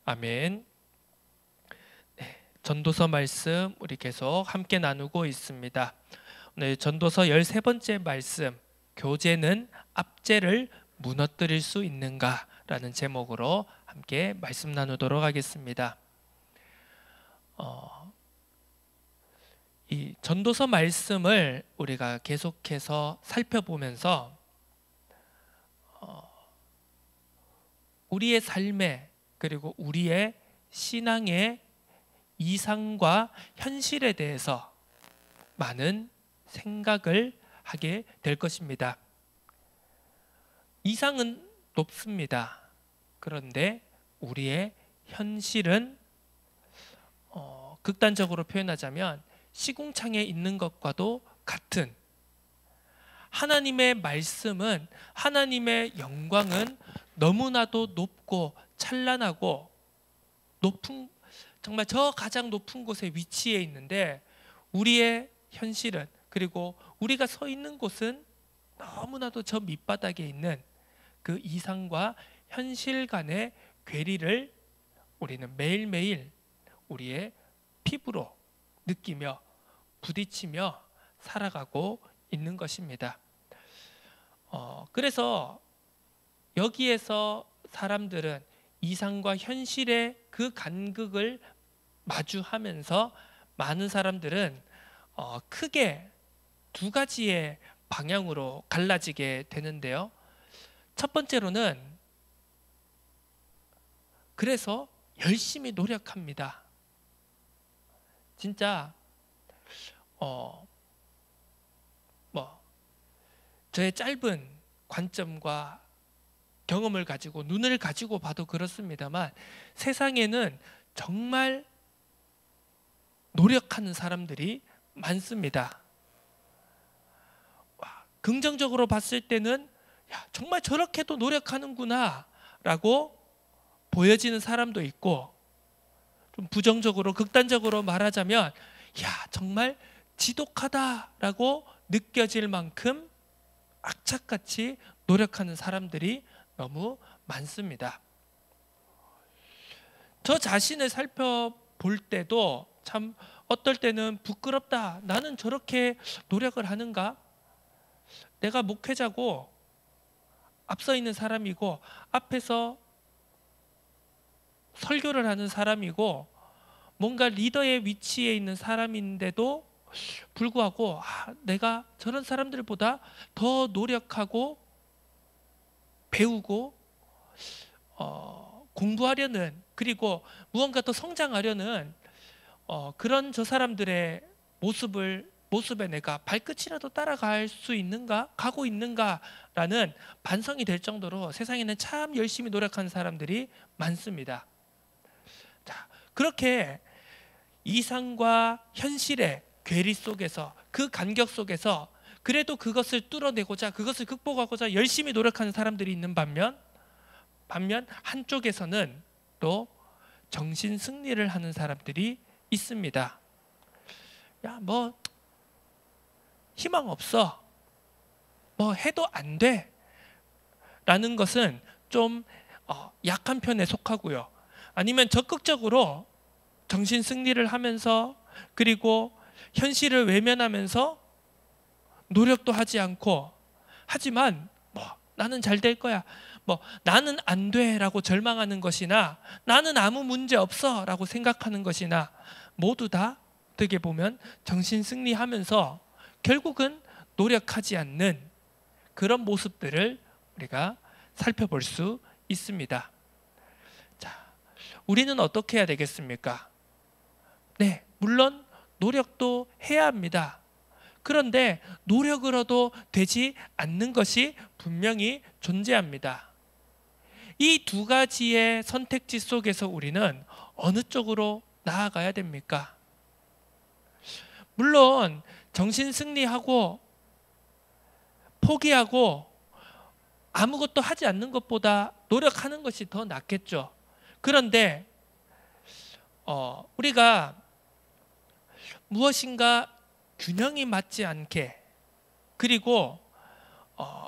아멘. 네, 전도서 말씀 우리 계속 함께 나누고 있습니다. 오늘 전도서 13번째 말씀, 교제는 압제를 무너뜨릴 수 있는가? 라는 제목으로 함께 말씀 나누도록 하겠습니다. 이 전도서 말씀을 우리가 계속해서 살펴보면서 우리의 삶에, 그리고 우리의 신앙의 이상과 현실에 대해서 많은 생각을 하게 될 것입니다. 이상은 높습니다. 그런데 우리의 현실은 극단적으로 표현하자면 시궁창에 있는 것과도 같은, 하나님의 말씀은, 하나님의 영광은 너무나도 높고 찬란하고 높은, 정말 저 가장 높은 곳에 위치해 있는데, 우리의 현실은, 그리고 우리가 서 있는 곳은 너무나도 저 밑바닥에 있는 그 이상과 현실 간의 괴리를 우리는 매일매일 우리의 피부로 느끼며 부딪히며 살아가고 있는 것입니다. 그래서 여기에서 사람들은 이상과 현실의 그 간극을 마주하면서 많은 사람들은 크게 두 가지의 방향으로 갈라지게 되는데요. 첫 번째로는 그래서 열심히 노력합니다. 진짜 저의 짧은 관점과 경험을 가지고, 눈을 가지고 봐도 그렇습니다만, 세상에는 정말 노력하는 사람들이 많습니다. 긍정적으로 봤을 때는 정말 저렇게도 노력하는구나 라고 보여지는 사람도 있고, 좀 부정적으로, 극단적으로 말하자면 정말 지독하다라고 느껴질 만큼 악착같이 노력하는 사람들이 너무 많습니다. 저 자신을 살펴볼 때도 참 어떨 때는 부끄럽다. 나는 저렇게 노력을 하는가? 내가 목회자고 앞서 있는 사람이고 앞에서 설교를 하는 사람이고 뭔가 리더의 위치에 있는 사람인데도 불구하고 내가 저런 사람들보다 더 노력하고 배우고 공부하려는, 그리고 무언가 더 성장하려는 그런 저 사람들의 모습에 내가 발끝이라도 따라갈 수 있는가, 가고 있는가라는 반성이 될 정도로 세상에는 참 열심히 노력하는 사람들이 많습니다. 자, 그렇게 이상과 현실의 괴리 속에서, 그 간격 속에서 그래도 그것을 뚫어내고자, 그것을 극복하고자 열심히 노력하는 사람들이 있는 반면 한쪽에서는 또 정신 승리를 하는 사람들이 있습니다. 희망 없어, 해도 안 돼 라는 것은 좀 약한 편에 속하고요. 아니면 적극적으로 정신 승리를 하면서, 그리고 현실을 외면하면서 노력도 하지 않고, 하지만 나는 잘 될 거야, 나는 안 돼 라고 절망하는 것이나, 나는 아무 문제 없어 라고 생각하는 것이나, 모두 다 어떻게 보면 정신 승리하면서 결국은 노력하지 않는 그런 모습들을 우리가 살펴볼 수 있습니다. 자, 우리는 어떻게 해야 되겠습니까? 네, 물론 노력도 해야 합니다. 그런데 노력으로도 되지 않는 것이 분명히 존재합니다. 이 두 가지의 선택지 속에서 우리는 어느 쪽으로 나아가야 됩니까? 물론 정신 승리하고 포기하고 아무것도 하지 않는 것보다 노력하는 것이 더 낫겠죠. 그런데 우리가 무엇인가 균형이 맞지 않게, 그리고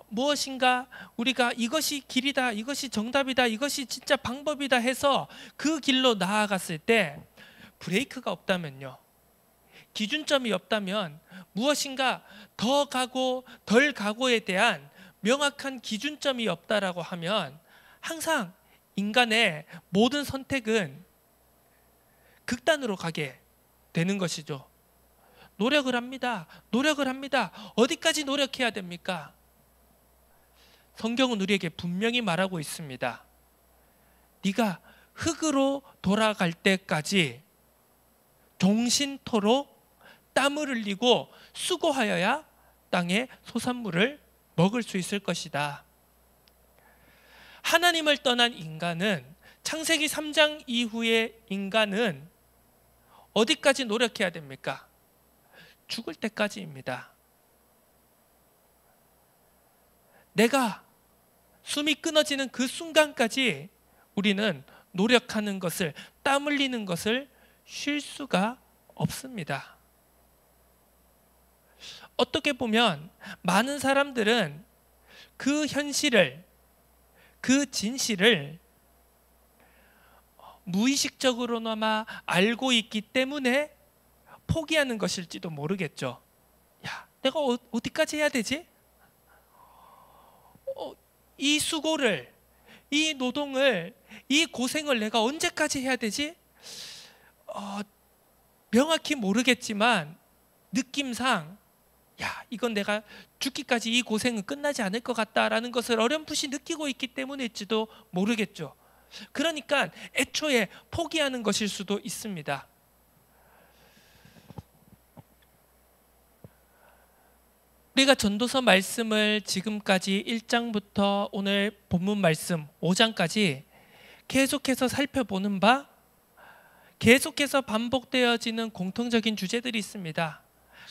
무엇인가 우리가 이것이 길이다, 이것이 정답이다, 이것이 진짜 방법이다 해서 그 길로 나아갔을 때 브레이크가 없다면요, 기준점이 없다면, 무엇인가 더 가고 덜 가고에 대한 명확한 기준점이 없다라고 하면 항상 인간의 모든 선택은 극단으로 가게 되는 것이죠. 노력을 합니다. 노력을 합니다. 어디까지 노력해야 됩니까? 성경은 우리에게 분명히 말하고 있습니다. 네가 흙으로 돌아갈 때까지 종신토록 땀을 흘리고 수고하여야 땅의 소산물을 먹을 수 있을 것이다. 하나님을 떠난 인간은, 창세기 3장 이후의 인간은 어디까지 노력해야 됩니까? 죽을 때까지입니다. 내가 숨이 끊어지는 그 순간까지 우리는 노력하는 것을, 땀 흘리는 것을 쉴 수가 없습니다. 어떻게 보면 많은 사람들은 그 현실을, 그 진실을 무의식적으로나마 알고 있기 때문에 포기하는 것일지도 모르겠죠. 야, 내가 어디까지 해야 되지? 이 수고를, 이 노동을, 이 고생을 내가 언제까지 해야 되지? 명확히 모르겠지만 느낌상 이건 내가 죽기까지 이 고생은 끝나지 않을 것 같다라는 것을 어렴풋이 느끼고 있기 때문일지도 모르겠죠. 그러니까 애초에 포기하는 것일 수도 있습니다. 우리가 전도서 말씀을 지금까지 1장부터 오늘 본문 말씀 5장까지 계속해서 살펴보는 바, 계속해서 반복되어지는 공통적인 주제들이 있습니다.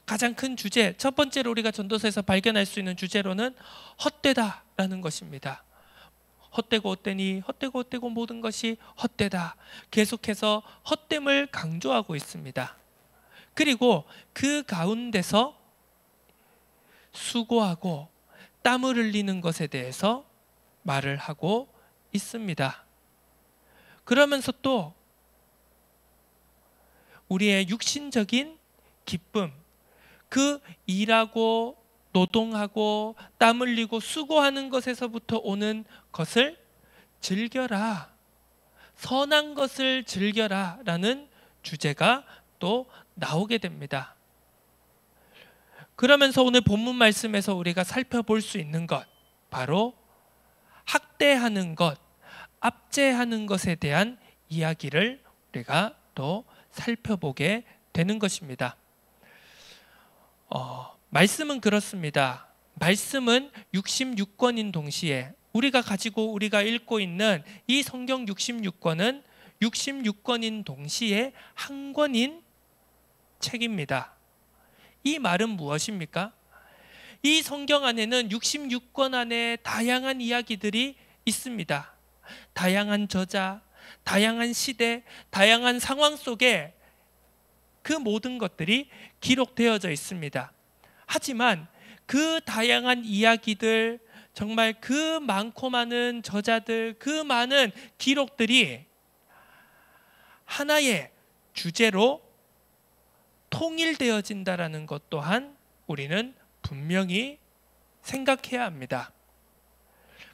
가장 큰 주제, 첫 번째로 우리가 전도서에서 발견할 수 있는 주제로는 헛되다라는 것입니다. 헛되고 헛되니, 헛되고 헛되고 모든 것이 헛되다. 계속해서 헛됨을 강조하고 있습니다. 그리고 그 가운데서 수고하고 땀을 흘리는 것에 대해서 말을 하고 있습니다. 그러면서 또 우리의 육신적인 기쁨, 그 일하고 노동하고 땀 흘리고 수고하는 것에서부터 오는 것을 즐겨라, 선한 것을 즐겨라 라는 주제가 또 나오게 됩니다. 그러면서 오늘 본문 말씀에서 우리가 살펴볼 수 있는 것, 바로 학대하는 것, 압제하는 것에 대한 이야기를 우리가 또 살펴보게 되는 것입니다. 말씀은 그렇습니다. 말씀은 66권인 동시에 우리가 읽고 있는 이 성경 66권은 66권인 동시에 한 권인 책입니다. 이 말은 무엇입니까? 이 성경 안에는 66권 안에 다양한 이야기들이 있습니다. 다양한 저자, 다양한 시대, 다양한 상황 속에 그 모든 것들이 기록되어져 있습니다. 하지만 그 다양한 이야기들, 정말 그 많고 많은 저자들, 그 많은 기록들이 하나의 주제로 통일되어진다라는 것 또한 우리는 분명히 생각해야 합니다.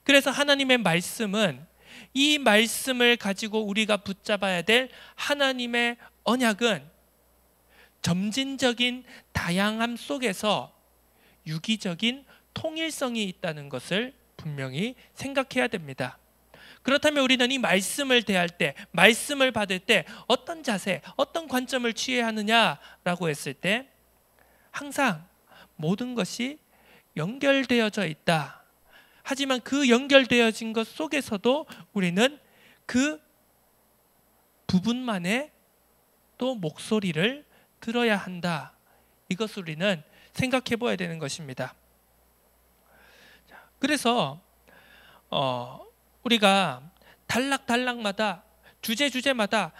그래서 하나님의 말씀은, 이 말씀을 가지고 우리가 붙잡아야 될 하나님의 언약은 점진적인 다양함 속에서 유기적인 통일성이 있다는 것을 분명히 생각해야 됩니다. 그렇다면 우리는 이 말씀을 대할 때, 말씀을 받을 때 어떤 자세, 어떤 관점을 취해야 하느냐라고 했을 때 항상 모든 것이 연결되어져 있다. 하지만 그 연결되어진 것 속에서도 우리는 그 부분만의 또 목소리를 들어야 한다. 이것을 우리는 생각해 봐야 되는 것입니다. 그래서 우리가 단락마다, 주제마다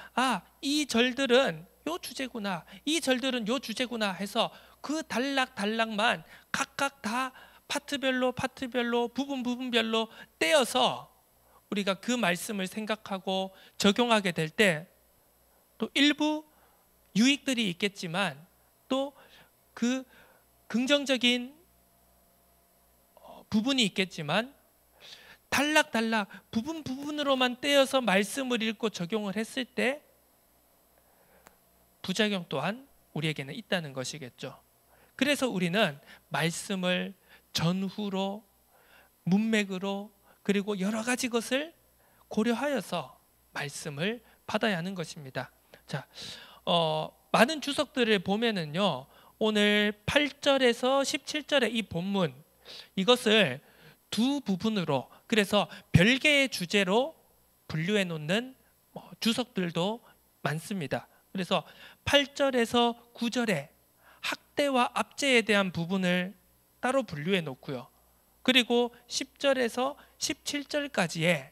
이 절들은 요 주제구나, 이 절들은 요 주제구나 해서 그 단락만 각각 다 파트별로 부분별로 떼어서 우리가 그 말씀을 생각하고 적용하게 될 때 또 일부 유익들이 있겠지만 또 그 긍정적인 부분이 있겠지만 단락단락 부분으로만 떼어서 말씀을 읽고 적용을 했을 때 부작용 또한 우리에게는 있다는 것이겠죠. 그래서 우리는 말씀을 전후로 문맥으로 그리고 여러 가지 것을 고려하여서 말씀을 받아야 하는 것입니다. 자, 많은 주석들을 보면은요, 오늘 8절에서 17절의 이 본문, 이것을 두 부분으로, 그래서 별개의 주제로 분류해 놓는 주석들도 많습니다. 그래서 8절에서 9절에 학대와 압제에 대한 부분을 따로 분류해 놓고요. 그리고 10절에서 17절까지의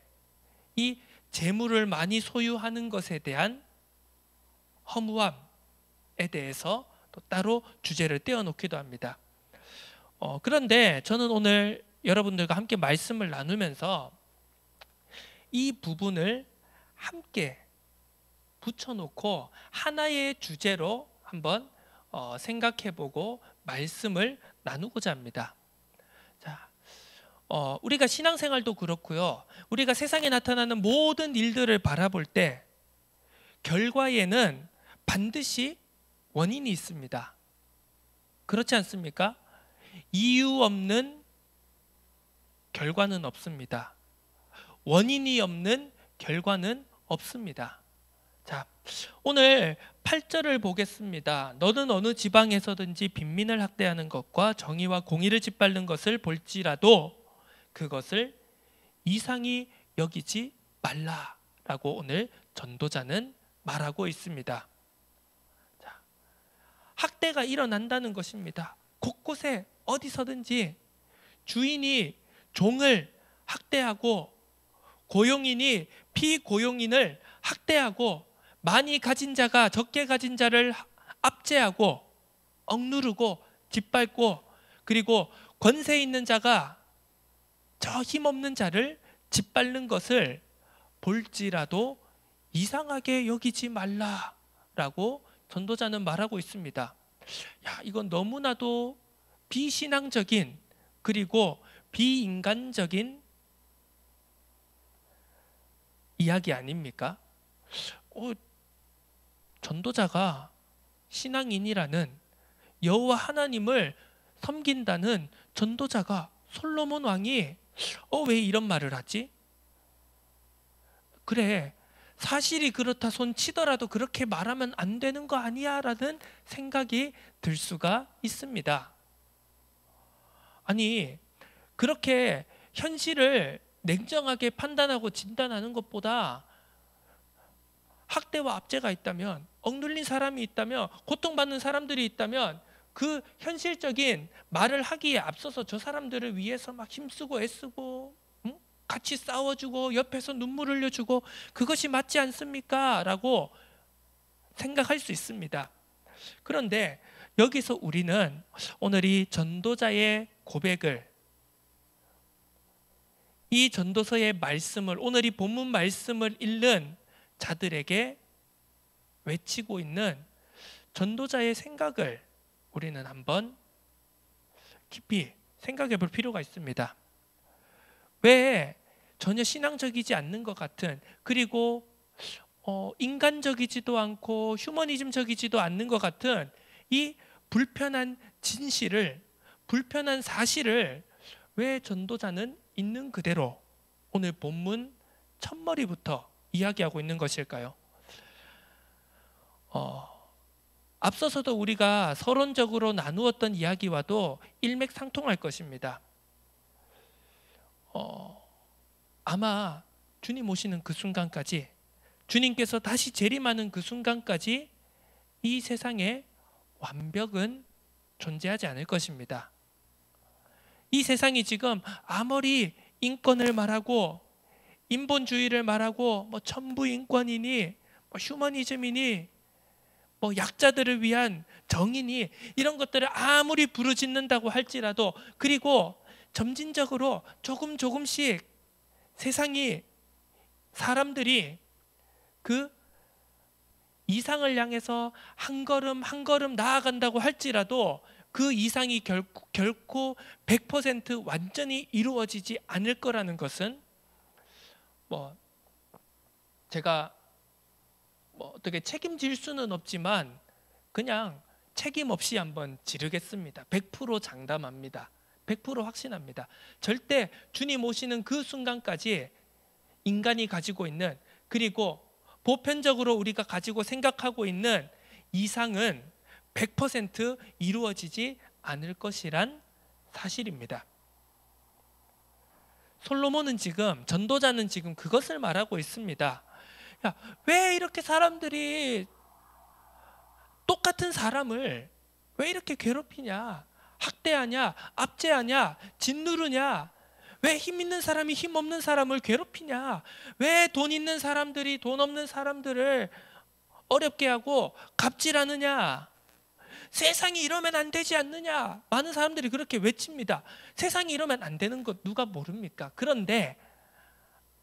이 재물을 많이 소유하는 것에 대한 허무함에 대해서 또 따로 주제를 떼어놓기도 합니다. 그런데 저는 오늘 여러분들과 함께 말씀을 나누면서 이 부분을 함께 붙여놓고 하나의 주제로 한번 생각해보고 말씀을 나누고자 합니다. 자, 우리가 신앙생활도 그렇고요. 우리가 세상에 나타나는 모든 일들을 바라볼 때 결과에는 반드시 원인이 있습니다. 그렇지 않습니까? 이유 없는 결과는 없습니다. 원인이 없는 결과는 없습니다. 자, 오늘 8절을 보겠습니다. 너는 어느 지방에서든지 빈민을 학대하는 것과 정의와 공의를 짓밟는 것을 볼지라도 그것을 이상히 여기지 말라라고 오늘 전도자는 말하고 있습니다. 자, 학대가 일어난다는 것입니다. 곳곳에 어디서든지 주인이 종을 학대하고 고용인이 피고용인을 학대하고 많이 가진 자가 적게 가진 자를 압제하고 억누르고 짓밟고 그리고 권세 있는 자가 저 힘없는 자를 짓밟는 것을 볼지라도 이상하게 여기지 말라라고 전도자는 말하고 있습니다. 야, 이건 너무나도 비신앙적인 그리고 비인간적인 이야기 아닙니까? 전도자가 신앙인이라는 여호와 하나님을 섬긴다는 전도자가 솔로몬 왕이 왜 이런 말을 하지? 그래, 사실이 그렇다 손 치더라도 그렇게 말하면 안 되는 거 아니야? 라는 생각이 들 수가 있습니다. 아니, 그렇게 현실을 냉정하게 판단하고 진단하는 것보다 학대와 압제가 있다면, 억눌린 사람이 있다면, 고통받는 사람들이 있다면 그 현실적인 말을 하기에 앞서서 저 사람들을 위해서 막 힘쓰고 애쓰고 같이 싸워주고 옆에서 눈물 흘려주고 그것이 맞지 않습니까? 라고 생각할 수 있습니다. 그런데 여기서 우리는 오늘 이 전도자의 고백을, 이 전도서의 말씀을, 오늘 이 본문 말씀을 읽는 자들에게 외치고 있는 전도자의 생각을 우리는 한번 깊이 생각해 볼 필요가 있습니다. 왜 전혀 신앙적이지 않는 것 같은, 그리고 인간적이지도 않고 휴머니즘적이지도 않는 것 같은 이 불편한 진실을, 불편한 사실을 왜 전도자는 있는 그대로 오늘 본문 첫머리부터 이야기하고 있는 것일까요? 앞서서도 우리가 서론적으로 나누었던 이야기와도 일맥상통할 것입니다. 아마 주님 오시는 그 순간까지, 주님께서 다시 재림하는 그 순간까지 이 세상에 완벽은 존재하지 않을 것입니다. 이 세상이 지금 아무리 인권을 말하고 인본주의를 말하고 천부인권이니 휴머니즘이니 약자들을 위한 정의니 이런 것들을 아무리 부르짖는다고 할지라도, 그리고 점진적으로 조금씩 세상이, 사람들이 그 이상을 향해서 한 걸음 나아간다고 할지라도 그 이상이 결코 100% 완전히 이루어지지 않을 거라는 것은 제가 어떻게 책임질 수는 없지만 그냥 책임 없이 한번 지르겠습니다. 100% 장담합니다. 100% 확신합니다. 절대 주님 오시는 그 순간까지 인간이 가지고 있는, 그리고 보편적으로 우리가 가지고 생각하고 있는 이상은 100% 이루어지지 않을 것이란 사실입니다. 솔로몬은 지금, 전도자는 지금 그것을 말하고 있습니다. 야, 왜 이렇게 사람들이 똑같은 사람을 왜 이렇게 괴롭히냐, 학대하냐, 압제하냐, 짓누르냐, 왜 힘 있는 사람이 힘 없는 사람을 괴롭히냐, 왜 돈 있는 사람들이 돈 없는 사람들을 어렵게 하고 갑질하느냐, 세상이 이러면 안 되지 않느냐. 많은 사람들이 그렇게 외칩니다. 세상이 이러면 안 되는 것 누가 모릅니까? 그런데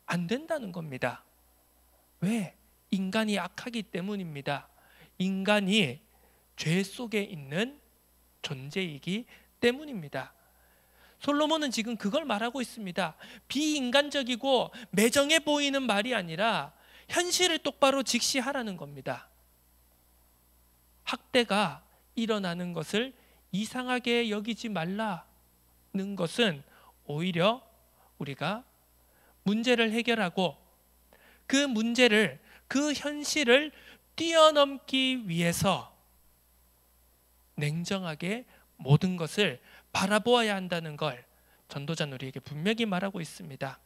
안 된다는 겁니다. 왜? 인간이 악하기 때문입니다. 인간이 죄 속에 있는 존재이기 때문입니다. 솔로몬은 지금 그걸 말하고 있습니다. 비인간적이고 매정해 보이는 말이 아니라 현실을 똑바로 직시하라는 겁니다. 학대가 일어나는 것을 이상하게 여기지 말라는 것은 오히려 우리가 문제를 해결하고 그 문제를, 그 현실을 뛰어넘기 위해서 냉정하게 모든 것을 바라보아야 한다는 걸 전도자는 우리에게 분명히 말하고 있습니다.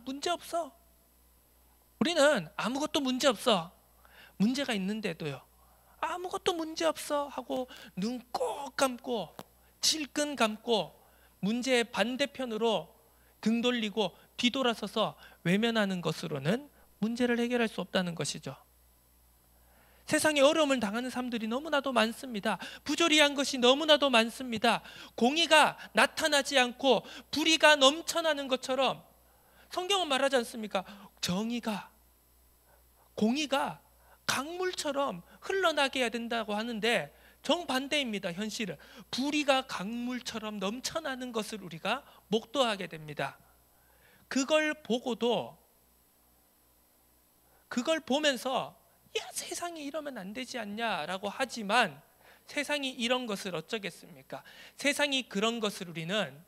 문제 없어. 우리는 아무것도 문제 없어. 문제가 있는데도요, 아무것도 문제 없어 하고 눈 꼭 감고 질끈 감고 문제의 반대편으로 등 돌리고 뒤돌아서서 외면하는 것으로는 문제를 해결할 수 없다는 것이죠. 세상에 어려움을 당하는 사람들이 너무나도 많습니다. 부조리한 것이 너무나도 많습니다. 공의가 나타나지 않고 불의가 넘쳐나는 것처럼 성경은 말하지 않습니까? 공의가 강물처럼 흘러나게 해야 된다고 하는데 정반대입니다. 현실은 불의가 강물처럼 넘쳐나는 것을 우리가 목도하게 됩니다. 그걸 보면서 세상이 이러면 안 되지 않냐라고 하지만 세상이 이런 것을 어쩌겠습니까? 세상이 그런 것을 우리는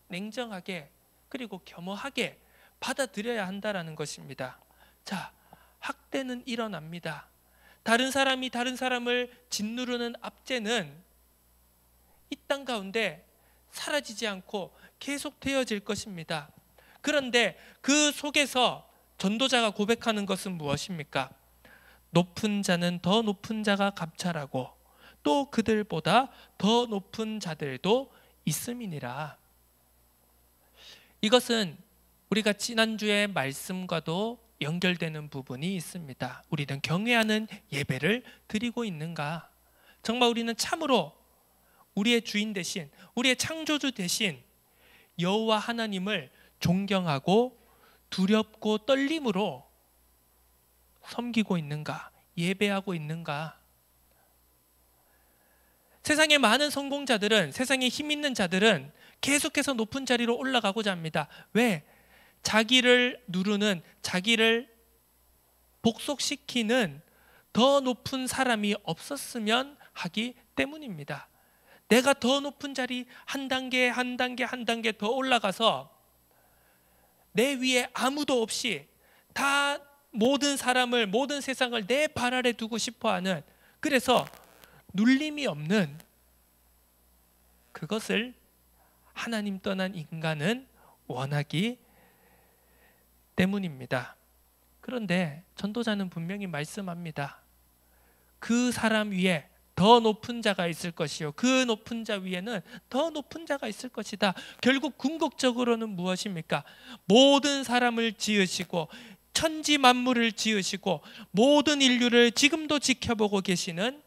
냉정하게 그리고 겸허하게 받아들여야 한다는 것입니다. 자, 학대는 일어납니다. 다른 사람이 다른 사람을 짓누르는 압제는 이 땅 가운데 사라지지 않고 계속 되어질 것입니다. 그런데 그 속에서 전도자가 고백하는 것은 무엇입니까? 높은 자는 더 높은 자가 감찰하고 또 그들보다 더 높은 자들도 있음이니라. 이것은 우리가 지난주의 말씀과도 연결되는 부분이 있습니다. 우리는 경외하는 예배를 드리고 있는가? 정말 우리는 참으로 우리의 주인 대신, 우리의 창조주 대신 여호와 하나님을 존경하고 두렵고 떨림으로 섬기고 있는가? 예배하고 있는가? 세상의 많은 성공자들은, 세상에 힘 있는 자들은 계속해서 높은 자리로 올라가고자 합니다. 왜? 자기를 누르는, 자기를 복속시키는 더 높은 사람이 없었으면 하기 때문입니다. 내가 더 높은 자리 한 단계 더 올라가서 내 위에 아무도 없이 다 모든 사람을, 모든 세상을 내 발 아래 두고 싶어하는, 그래서 눌림이 없는 그것을 하나님 떠난 인간은 원하기 때문입니다. 그런데 전도자는 분명히 말씀합니다. 그 사람 위에 더 높은 자가 있을 것이요, 그 높은 자 위에는 더 높은 자가 있을 것이다. 결국 궁극적으로는 무엇입니까? 모든 사람을 지으시고 천지 만물을 지으시고 모든 인류를 지금도 지켜보고 계시는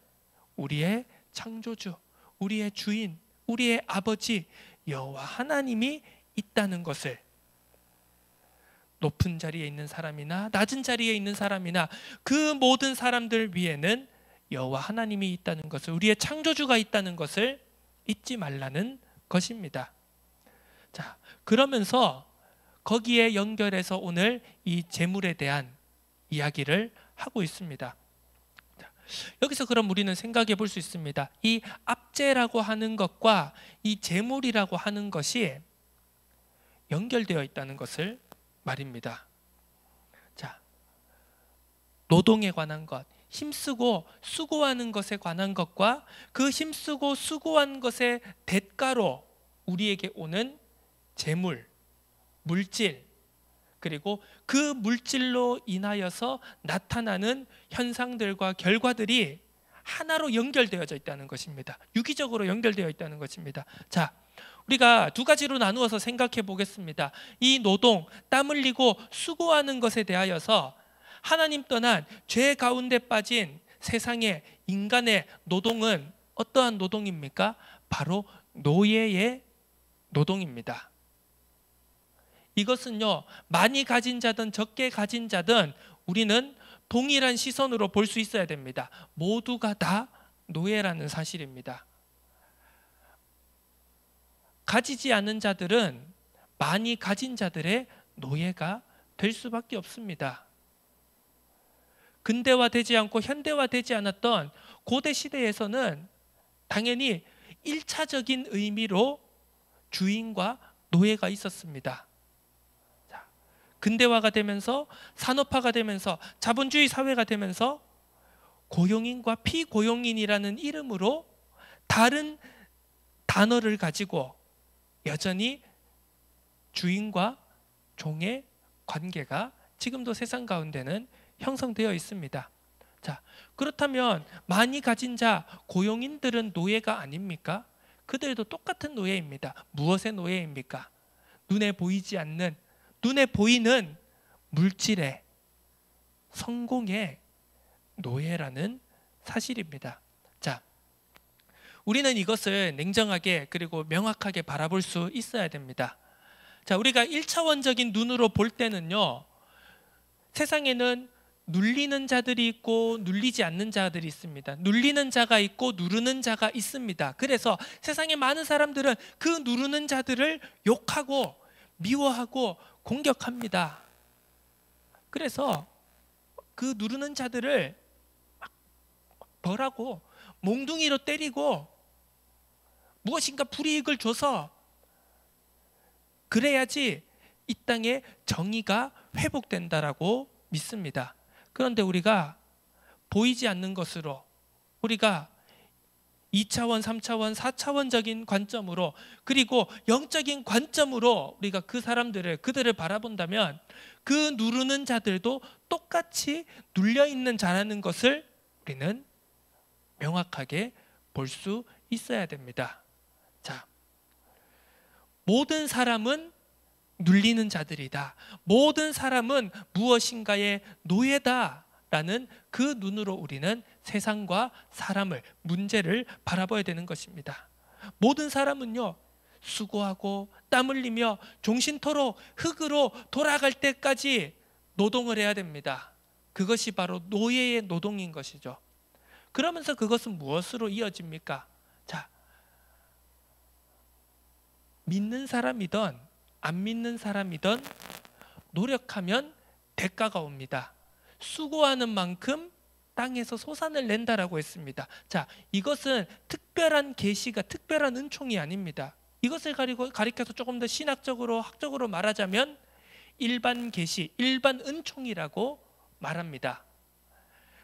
우리의 창조주, 우리의 주인, 우리의 아버지 여호와 하나님이 있다는 것을, 높은 자리에 있는 사람이나 낮은 자리에 있는 사람이나 그 모든 사람들 위에는 여호와 하나님이 있다는 것을, 우리의 창조주가 있다는 것을 잊지 말라는 것입니다. 자, 그러면서 거기에 연결해서 오늘 이 재물에 대한 이야기를 하고 있습니다. 자, 여기서 그럼 우리는 생각해 볼 수 있습니다. 이 압제라고 하는 것과 이 재물이라고 하는 것이 연결되어 있다는 것을 말입니다. 자, 노동에 관한 것, 힘쓰고 수고하는 것에 관한 것과 그 힘쓰고 수고한 것의 대가로 우리에게 오는 재물, 물질, 그리고 그 물질로 인하여서 나타나는 현상들과 결과들이 하나로 연결되어져 있다는 것입니다. 유기적으로 연결되어 있다는 것입니다. 자, 우리가 두 가지로 나누어서 생각해 보겠습니다. 이 노동, 땀 흘리고 수고하는 것에 대하여서 하나님 떠난 죄 가운데 빠진 세상의 인간의 노동은 어떠한 노동입니까? 바로 노예의 노동입니다. 이것은요, 많이 가진 자든 적게 가진 자든 우리는 동일한 시선으로 볼 수 있어야 됩니다. 모두가 다 노예라는 사실입니다. 가지지 않은 자들은 많이 가진 자들의 노예가 될 수밖에 없습니다. 근대화되지 않고 현대화되지 않았던 고대 시대에서는 당연히 1차적인 의미로 주인과 노예가 있었습니다. 자, 근대화가 되면서 산업화가 되면서 자본주의 사회가 되면서 고용인과 피고용인이라는 이름으로 다른 단어를 가지고 여전히 주인과 종의 관계가 지금도 세상 가운데는 형성되어 있습니다. 자, 그렇다면 많이 가진 자, 고용인들은 노예가 아닙니까? 그들도 똑같은 노예입니다. 무엇의 노예입니까? 눈에 보이지 않는, 눈에 보이는 물질의, 성공의 노예라는 사실입니다. 자, 우리는 이것을 냉정하게 그리고 명확하게 바라볼 수 있어야 됩니다. 자, 우리가 1차원적인 눈으로 볼 때는요, 세상에는 눌리는 자들이 있고 눌리지 않는 자들이 있습니다. 눌리는 자가 있고 누르는 자가 있습니다. 그래서 세상의 많은 사람들은 그 누르는 자들을 욕하고 미워하고 공격합니다. 그래서 그 누르는 자들을 막 벌하고 몽둥이로 때리고 무엇인가 불이익을 줘서 그래야지 이 땅에 정의가 회복된다라고 믿습니다. 그런데 우리가 보이지 않는 것으로, 우리가 2차원, 3차원, 4차원적인 관점으로, 그리고 영적인 관점으로 우리가 그 사람들을, 그들을 바라본다면 그 누르는 자들도 똑같이 눌려있는 자라는 것을 우리는 명확하게 볼 수 있어야 됩니다. 자, 모든 사람은 눌리는 자들이다. 모든 사람은 무엇인가의 노예다라는 그 눈으로 우리는 세상과 사람을, 문제를 바라봐야 되는 것입니다. 모든 사람은요, 수고하고 땀 흘리며 종신토록 흙으로 돌아갈 때까지 노동을 해야 됩니다. 그것이 바로 노예의 노동인 것이죠. 그러면서 그것은 무엇으로 이어집니까? 자, 믿는 사람이든 안 믿는 사람이든 노력하면 대가가 옵니다. 수고하는 만큼 땅에서 소산을 낸다라고 했습니다. 자, 이것은 특별한 계시가, 특별한 은총이 아닙니다. 이것을 가리켜서 조금 더 신학적으로, 학적으로 말하자면 일반 계시, 일반 은총이라고 말합니다.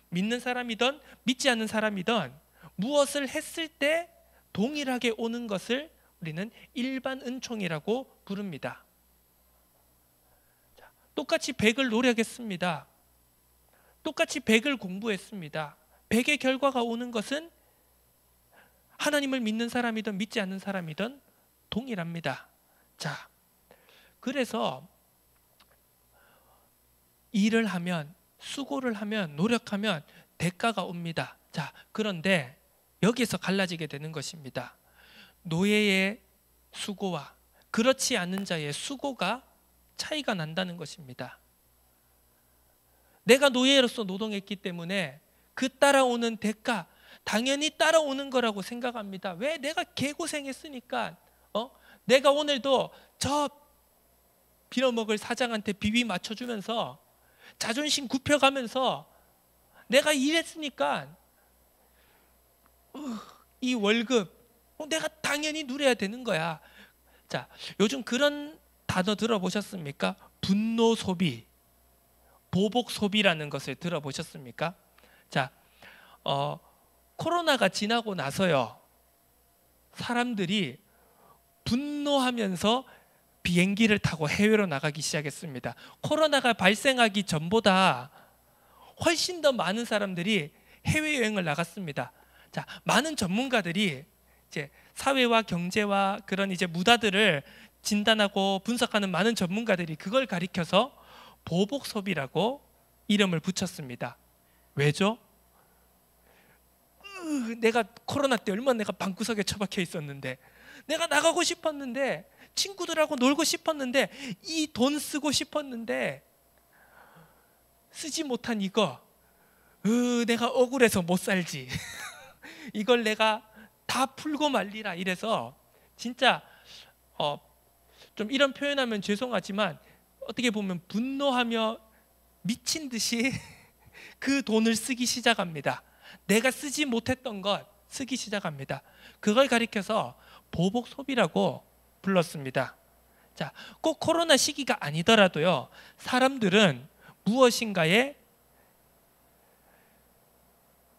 믿는 사람이든 믿지 않는 사람이든 무엇을 했을 때 동일하게 오는 것을 우리는 일반 은총이라고 부릅니다. 자, 똑같이 100을 노력했습니다. 똑같이 100을 공부했습니다. 100의 결과가 오는 것은 하나님을 믿는 사람이든 믿지 않는 사람이든 동일합니다. 자, 그래서 일을 하면, 수고를 하면, 노력하면 대가가 옵니다. 자, 그런데 여기서 갈라지게 되는 것입니다. 노예의 수고와 그렇지 않은 자의 수고가 차이가 난다는 것입니다. 내가 노예로서 노동했기 때문에 그 따라오는 대가 당연히 따라오는 거라고 생각합니다. 왜? 내가 개고생했으니까. 내가 오늘도 저 빌어먹을 사장한테 비비 맞춰주면서 자존심 굽혀가면서 내가 일했으니까 이 월급 내가 당연히 누려야 되는 거야. 자, 요즘 그런 단어 들어보셨습니까? 분노 소비, 보복 소비라는 것을 들어보셨습니까? 자, 코로나가 지나고 나서요, 사람들이 분노하면서 비행기를 타고 해외로 나가기 시작했습니다. 코로나가 발생하기 전보다 훨씬 더 많은 사람들이 해외여행을 나갔습니다. 자, 많은 전문가들이 이제 사회와 경제와 그런 이제 무다들을 진단하고 분석하는 많은 전문가들이 그걸 가리켜서 보복 소비라고 이름을 붙였습니다. 왜죠? 내가 코로나 때 얼마나 내가 방구석에 처박혀 있었는데, 내가 나가고 싶었는데, 친구들하고 놀고 싶었는데, 이 돈 쓰고 싶었는데 쓰지 못한 이거, 내가 억울해서 못 살지. 이걸 내가 다 풀고 말리라. 이래서 진짜 좀 이런 표현하면 죄송하지만 어떻게 보면 분노하며 미친 듯이 그 돈을 쓰기 시작합니다. 내가 쓰지 못했던 것 쓰기 시작합니다. 그걸 가리켜서 보복 소비라고 불렀습니다. 자, 꼭 코로나 시기가 아니더라도요, 사람들은 무엇인가에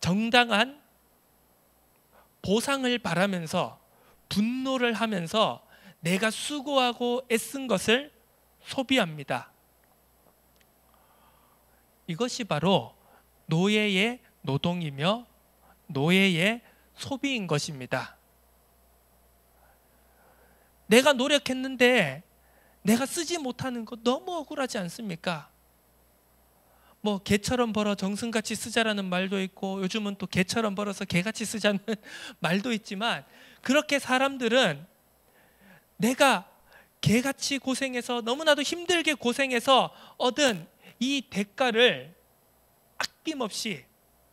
정당한 보상을 바라면서 분노를 하면서 내가 수고하고 애쓴 것을 소비합니다. 이것이 바로 노예의 노동이며 노예의 소비인 것입니다. 내가 노력했는데 내가 쓰지 못하는 거 너무 억울하지 않습니까? 뭐 개처럼 벌어 정승같이 쓰자라는 말도 있고, 요즘은 또 개처럼 벌어서 개같이 쓰자는 말도 있지만, 그렇게 사람들은 내가 개같이 고생해서 너무나도 힘들게 고생해서 얻은 이 대가를 아낌없이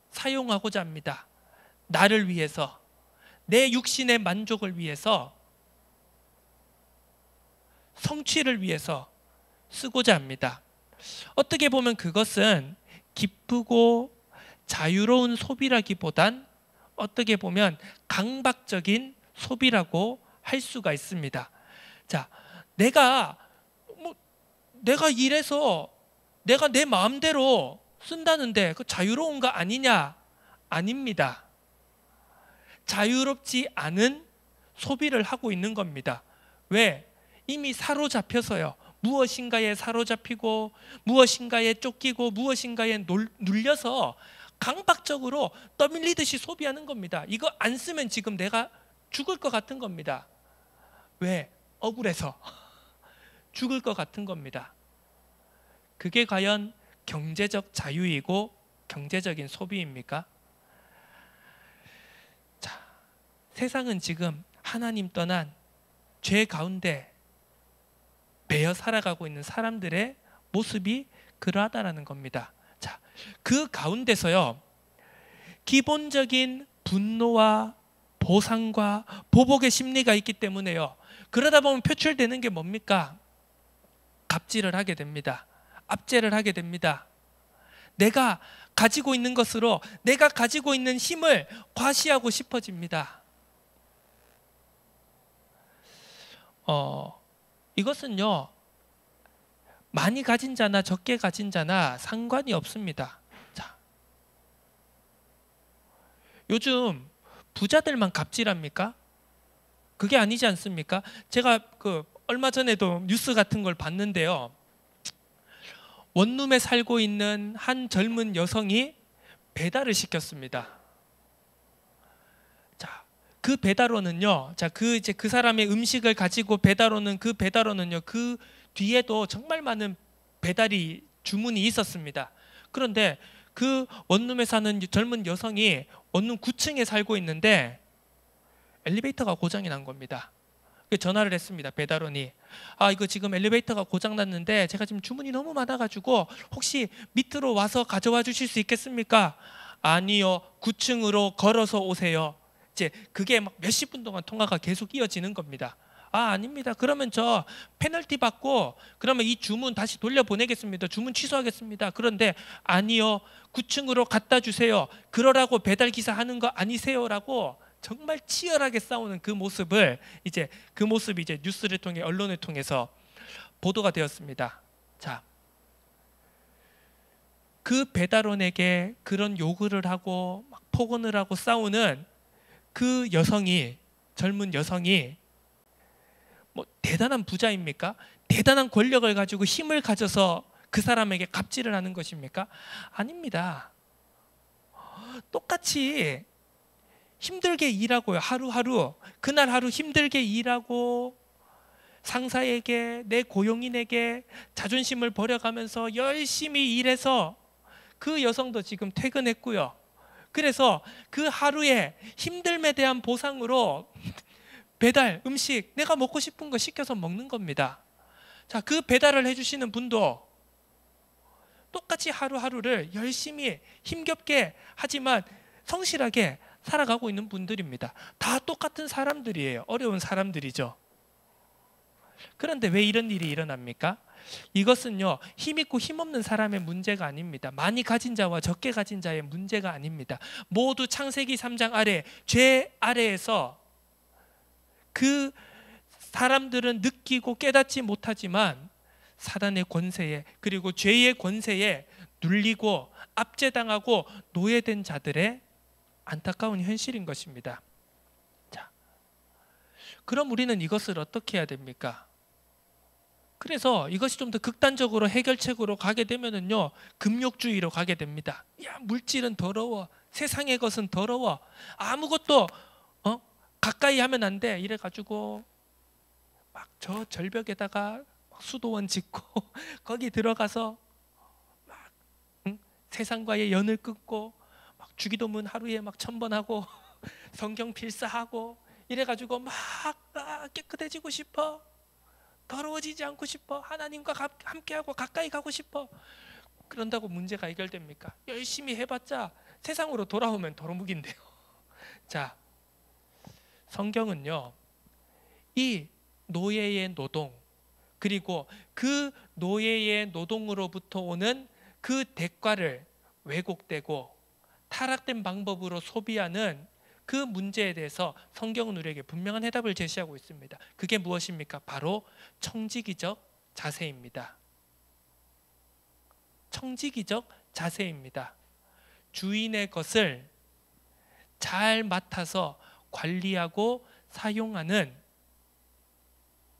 사용하고자 합니다. 나를 위해서, 내 육신의 만족을 위해서, 성취를 위해서 쓰고자 합니다. 어떻게 보면 그것은 기쁘고 자유로운 소비라기보단 어떻게 보면 강박적인 소비라고 할 수가 있습니다. 자, 내가 일해서 내가 내 마음대로 쓴다는데 그 자유로운 거 아니냐? 아닙니다. 자유롭지 않은 소비를 하고 있는 겁니다. 왜? 이미 사로잡혀서요. 무엇인가에 사로잡히고 무엇인가에 쫓기고 무엇인가에 눌려서 강박적으로 떠밀리듯이 소비하는 겁니다. 이거 안 쓰면 지금 내가 죽을 것 같은 겁니다. 왜? 억울해서 죽을 것 같은 겁니다. 그게 과연 경제적 자유이고 경제적인 소비입니까? 자, 세상은 지금 하나님 떠난 죄 가운데 매여 살아가고 있는 사람들의 모습이 그러하다라는 겁니다. 자, 그 가운데서요, 기본적인 분노와 보상과 보복의 심리가 있기 때문에요, 그러다 보면 표출되는 게 뭡니까? 갑질을 하게 됩니다. 압제를 하게 됩니다. 내가 가지고 있는 것으로 내가 가지고 있는 힘을 과시하고 싶어집니다. 이것은요, 많이 가진 자나 적게 가진 자나 상관이 없습니다. 자, 요즘 부자들만 갑질합니까? 그게 아니지 않습니까? 제가 얼마 전에도 뉴스 같은 걸 봤는데요, 원룸에 살고 있는 한 젊은 여성이 배달을 시켰습니다. 자, 그 배달원은요, 그 사람의 음식을 가지고 배달오는 그 배달원은요, 그 뒤에도 정말 많은 배달이 주문이 있었습니다. 그런데 그 원룸에 사는 젊은 여성이 원룸 9층에 살고 있는데 엘리베이터가 고장이 난 겁니다. 전화를 했습니다. 배달원이 이거 지금 엘리베이터가 고장 났는데 제가 지금 주문이 너무 많아가지고 혹시 밑으로 와서 가져와 주실 수 있겠습니까? 아니요, 9층으로 걸어서 오세요. 이제 그게 막 몇십 분 동안 통화가 계속 이어지는 겁니다. 아닙니다. 그러면 저 페널티 받고 그러면 이 주문 다시 돌려보내겠습니다. 주문 취소하겠습니다. 그런데 아니요, 9층으로 갖다 주세요. 그러라고 배달기사 하는 거 아니세요라고 정말 치열하게 싸우는 그 모습을 그 모습이 이제 뉴스를 통해 언론을 통해서 보도가 되었습니다. 자, 그 배달원에게 그런 요구를 하고 막 폭언을 하고 싸우는 그 여성이, 젊은 여성이 뭐 대단한 부자입니까? 대단한 권력을 가지고 힘을 가져서 그 사람에게 갑질을 하는 것입니까? 아닙니다. 똑같이 힘들게 일하고요. 하루하루 그날 하루 힘들게 일하고 상사에게, 내 고용인에게 자존심을 버려가면서 열심히 일해서 그 여성도 지금 퇴근했고요. 그래서 그 하루의 힘듦에 대한 보상으로 배달 음식, 내가 먹고 싶은 거 시켜서 먹는 겁니다. 자, 그 배달을 해주시는 분도 똑같이 하루하루를 열심히 힘겹게 하지만 성실하게 살아가고 있는 분들입니다. 다 똑같은 사람들이에요. 어려운 사람들이죠. 그런데 왜 이런 일이 일어납니까? 이것은요, 힘있고 힘없는 사람의 문제가 아닙니다. 많이 가진 자와 적게 가진 자의 문제가 아닙니다. 모두 창세기 3장 아래, 죄 아래에서 그 사람들은 느끼고 깨닫지 못하지만 사단의 권세에, 그리고 죄의 권세에 눌리고 압제당하고 노예된 자들의 안타까운 현실인 것입니다. 자, 그럼 우리는 이것을 어떻게 해야 됩니까? 그래서 이것이 좀 더 극단적으로 해결책으로 가게 되면은요, 금욕주의로 가게 됩니다. 야, 물질은 더러워, 세상의 것은 더러워, 아무것도 가까이 하면 안 돼. 이래가지고 막 저 절벽에다가 수도원 짓고 거기 들어가서 막 세상과의 연을 끊고 막 주기도문 하루에 막 1000번 하고 성경 필사하고 이래가지고 막 깨끗해지고 싶어, 더러워지지 않고 싶어, 하나님과 함께하고 가까이 가고 싶어. 그런다고 문제가 해결됩니까? 열심히 해봤자 세상으로 돌아오면 도루묵인데요. 자, 성경은요, 이 노예의 노동, 그리고 그 노예의 노동으로부터 오는 그 대가를 왜곡되고 타락된 방법으로 소비하는 그 문제에 대해서 성경은 우리에게 분명한 해답을 제시하고 있습니다. 그게 무엇입니까? 바로 청지기적 자세입니다. 청지기적 자세입니다. 주인의 것을 잘 맡아서 관리하고 사용하는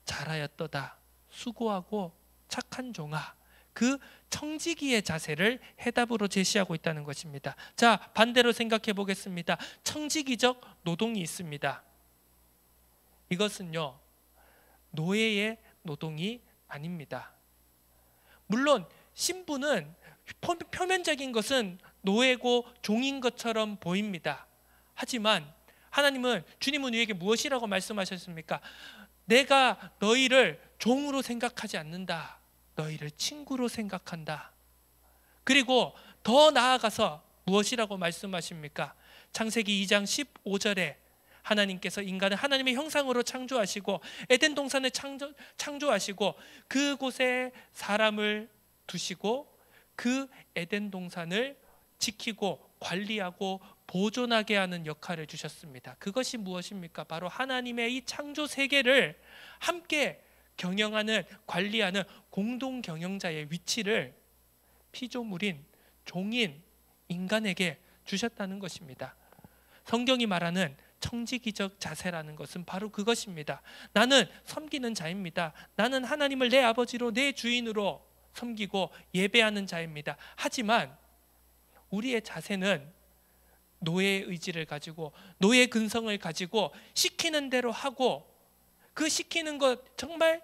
잘하였도다, 수고하고 착한 종아, 그 청지기의 자세를 해답으로 제시하고 있다는 것입니다. 자, 반대로 생각해 보겠습니다. 청지기적 노동이 있습니다. 이것은요, 노예의 노동이 아닙니다. 물론 신부는 표면적인 것은 노예고 종인 것처럼 보입니다. 하지만 하나님은, 주님은 우리에게 무엇이라고 말씀하셨습니까? 내가 너희를 종으로 생각하지 않는다. 너희를 친구로 생각한다. 그리고 더 나아가서 무엇이라고 말씀하십니까? 창세기 2장 15절에 하나님께서 인간을 하나님의 형상으로 창조하시고 에덴 동산을 창조하시고 그곳에 사람을 두시고 그 에덴 동산을 지키고 관리하고 보존하게 하는 역할을 주셨습니다. 그것이 무엇입니까? 바로 하나님의 이 창조 세계를 함께 경영하는, 관리하는 공동 경영자의 위치를 피조물인, 종인 인간에게 주셨다는 것입니다. 성경이 말하는 청지기적 자세라는 것은 바로 그것입니다. 나는 섬기는 자입니다. 나는 하나님을 내 아버지로, 내 주인으로 섬기고 예배하는 자입니다. 하지만 우리의 자세는 노예의 의지를 가지고, 노예 근성을 가지고 시키는 대로 하고, 그 시키는 것 정말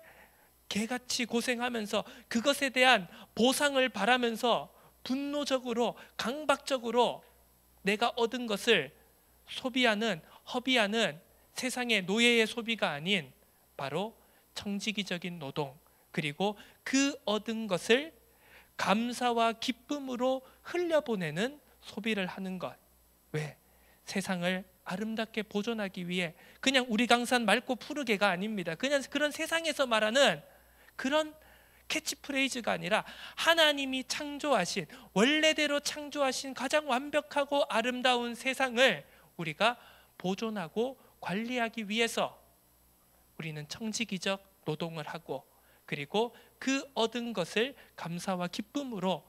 개같이 고생하면서 그것에 대한 보상을 바라면서 분노적으로, 강박적으로 내가 얻은 것을 소비하는, 허비하는 세상의 노예의 소비가 아닌 바로 청지기적인 노동, 그리고 그 얻은 것을 감사와 기쁨으로 흘려보내는 소비를 하는 것. 왜? 세상을 아름답게 보존하기 위해. 그냥 우리 강산 맑고 푸르게가 아닙니다. 그냥 그런 세상에서 말하는 그런 캐치프레이즈가 아니라 하나님이 창조하신, 원래대로 창조하신 가장 완벽하고 아름다운 세상을 우리가 보존하고 관리하기 위해서 우리는 청지기적 노동을 하고, 그리고 그 얻은 것을 감사와 기쁨으로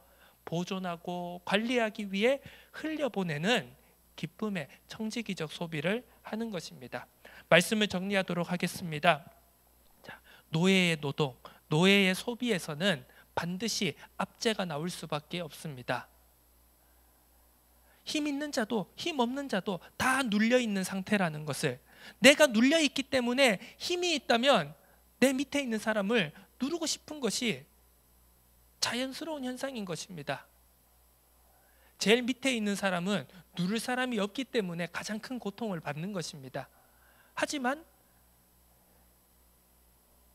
보존하고 관리하기 위해 흘려보내는 기쁨의 청지기적 소비를 하는 것입니다. 말씀을 정리하도록 하겠습니다. 자, 노예의 노동, 노예의 소비에서는 반드시 압제가 나올 수밖에 없습니다. 힘 있는 자도 힘 없는 자도 다 눌려 있는 상태라는 것을, 내가 눌려 있기 때문에 힘이 있다면 내 밑에 있는 사람을 누르고 싶은 것이 자연스러운 현상인 것입니다. 제일 밑에 있는 사람은 누를 사람이 없기 때문에 가장 큰 고통을 받는 것입니다. 하지만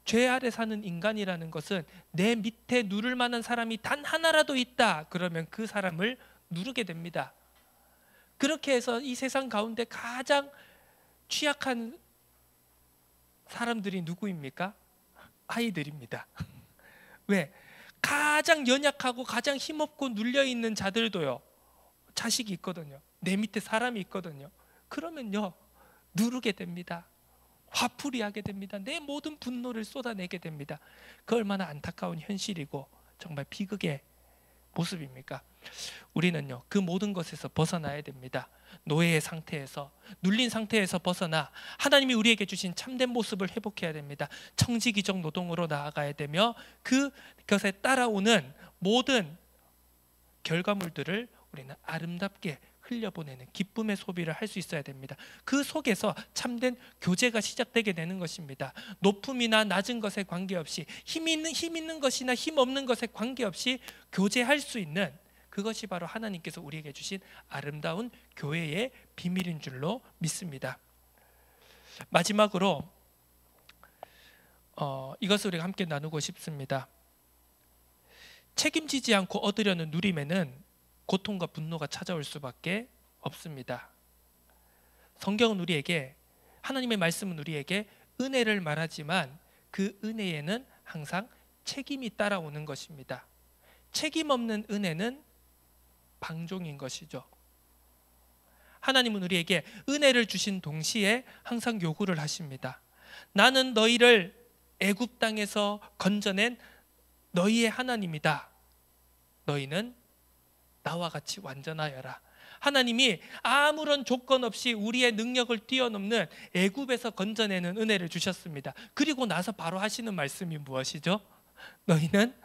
죄 아래 사는 인간이라는 것은 내 밑에 누를 만한 사람이 단 하나라도 있다 그러면 그 사람을 누르게 됩니다. 그렇게 해서 이 세상 가운데 가장 취약한 사람들이 누구입니까? 아이들입니다. 왜? 가장 연약하고 가장 힘없고 눌려있는 자들도요, 자식이 있거든요. 내 밑에 사람이 있거든요. 그러면요, 누르게 됩니다. 화풀이하게 됩니다. 내 모든 분노를 쏟아내게 됩니다. 그 얼마나 안타까운 현실이고 정말 비극의 모습입니까? 우리는요, 그 모든 것에서 벗어나야 됩니다. 노예의 상태에서, 눌린 상태에서 벗어나 하나님이 우리에게 주신 참된 모습을 회복해야 됩니다. 청지기적 노동으로 나아가야 되며, 그것에 따라오는 모든 결과물들을 우리는 아름답게 흘려보내는 기쁨의 소비를 할 수 있어야 됩니다. 그 속에서 참된 교제가 시작되게 되는 것입니다. 높음이나 낮은 것에 관계없이, 힘 있는 것이나 힘 없는 것에 관계없이 교제할 수 있는, 그것이 바로 하나님께서 우리에게 주신 아름다운 교회의 비밀인 줄로 믿습니다. 마지막으로 이것을 우리가 함께 나누고 싶습니다. 책임지지 않고 얻으려는 누림에는 고통과 분노가 찾아올 수밖에 없습니다. 성경은 우리에게, 하나님의 말씀은 우리에게 은혜를 말하지만 그 은혜에는 항상 책임이 따라오는 것입니다. 책임 없는 은혜는 방종인 것이죠. 하나님은 우리에게 은혜를 주신 동시에 항상 요구를 하십니다. 나는 너희를 애굽 땅에서 건져낸 너희의 하나님이다. 너희는 나와 같이 완전하여라. 하나님이 아무런 조건 없이 우리의 능력을 뛰어넘는 애굽에서 건져내는 은혜를 주셨습니다. 그리고 나서 바로 하시는 말씀이 무엇이죠? 너희는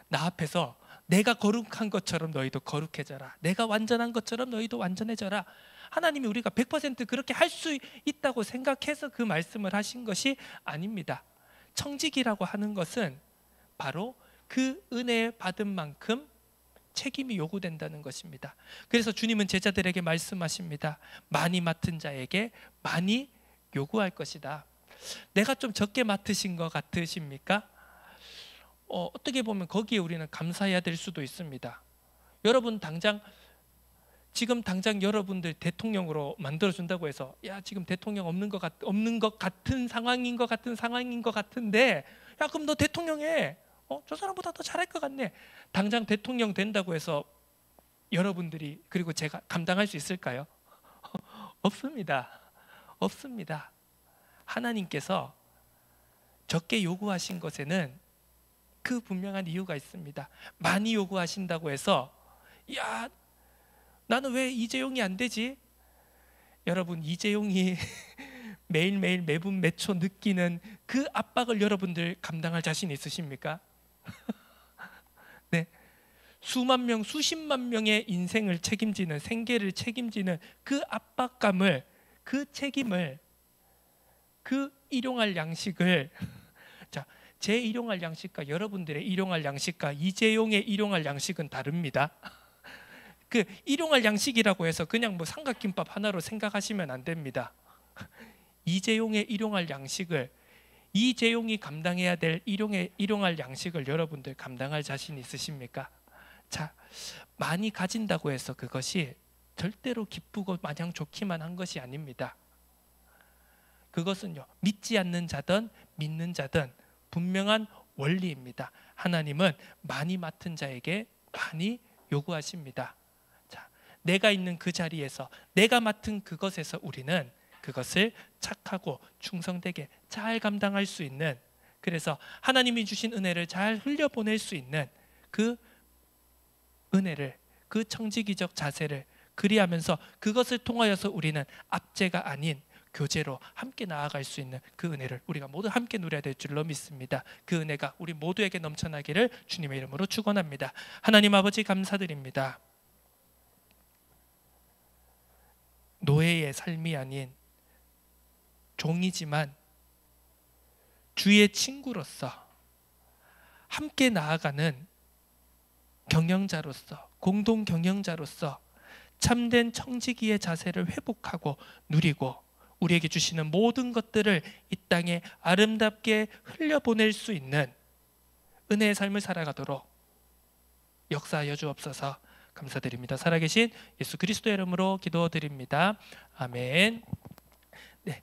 나 앞에서 내가 거룩한 것처럼 너희도 거룩해져라. 내가 완전한 것처럼 너희도 완전해져라. 하나님이 우리가 100% 그렇게 할 수 있다고 생각해서 그 말씀을 하신 것이 아닙니다. 청지기라고 하는 것은 바로 그 은혜 받은 만큼 책임이 요구된다는 것입니다. 그래서 주님은 제자들에게 말씀하십니다. 많이 맡은 자에게 많이 요구할 것이다. 내가 좀 적게 맡으신 것 같으십니까? 어떻게 보면 거기에 우리는 감사해야 될 수도 있습니다. 여러분 지금 당장 여러분들 대통령으로 만들어준다고 해서, 야, 지금 대통령 없는 것 같은 상황인 것 같은데, 야, 그럼 너 대통령 해. 저 사람보다 더 잘할 것 같네. 당장 대통령 된다고 해서 여러분들이, 그리고 제가 감당할 수 있을까요? 없습니다. 없습니다. 하나님께서 적게 요구하신 것에는 그 분명한 이유가 있습니다. 많이 요구하신다고 해서, 야, 나는 왜 이재용이 안 되지? 여러분, 이재용이 매일매일 매분 매초 느끼는 그 압박을 여러분들 감당할 자신 있으십니까? 네, 수만 명, 수십만 명의 인생을 책임지는, 생계를 책임지는 그 압박감을, 그 책임을, 그 일용할 양식을 자, 제 일용할 양식과 여러분들의 일용할 양식과 이재용의 일용할 양식은 다릅니다. 그 일용할 양식이라고 해서 그냥 뭐 삼각김밥 하나로 생각하시면 안 됩니다. 이재용의 일용할 양식을, 이재용이 감당해야 될 일용할 양식을 여러분들 감당할 자신 있으십니까? 자, 많이 가진다고 해서 그것이 절대로 기쁘고 마냥 좋기만 한 것이 아닙니다. 그것은요, 믿지 않는 자든 믿는 자든 분명한 원리입니다. 하나님은 많이 맡은 자에게 많이 요구하십니다. 자, 내가 있는 그 자리에서, 내가 맡은 그것에서 우리는 그것을 착하고 충성되게 잘 감당할 수 있는, 그래서 하나님이 주신 은혜를 잘 흘려보낼 수 있는 그 은혜를, 그 청지기적 자세를 그리하면서 그것을 통하여서 우리는 압제가 아닌 교제로 함께 나아갈 수 있는 그 은혜를 우리가 모두 함께 누려야 될 줄로 믿습니다. 그 은혜가 우리 모두에게 넘쳐나기를 주님의 이름으로 축원합니다. 하나님 아버지 감사드립니다. 노예의 삶이 아닌 종이지만 주의 친구로서 함께 나아가는 경영자로서, 공동 경영자로서 참된 청지기의 자세를 회복하고 누리고 우리에게 주시는 모든 것들을 이 땅에 아름답게 흘려보낼 수 있는 은혜의 삶을 살아가도록 역사하여 주옵소서. 감사드립니다. 살아계신 예수 그리스도의 이름으로 기도드립니다. 아멘. 네.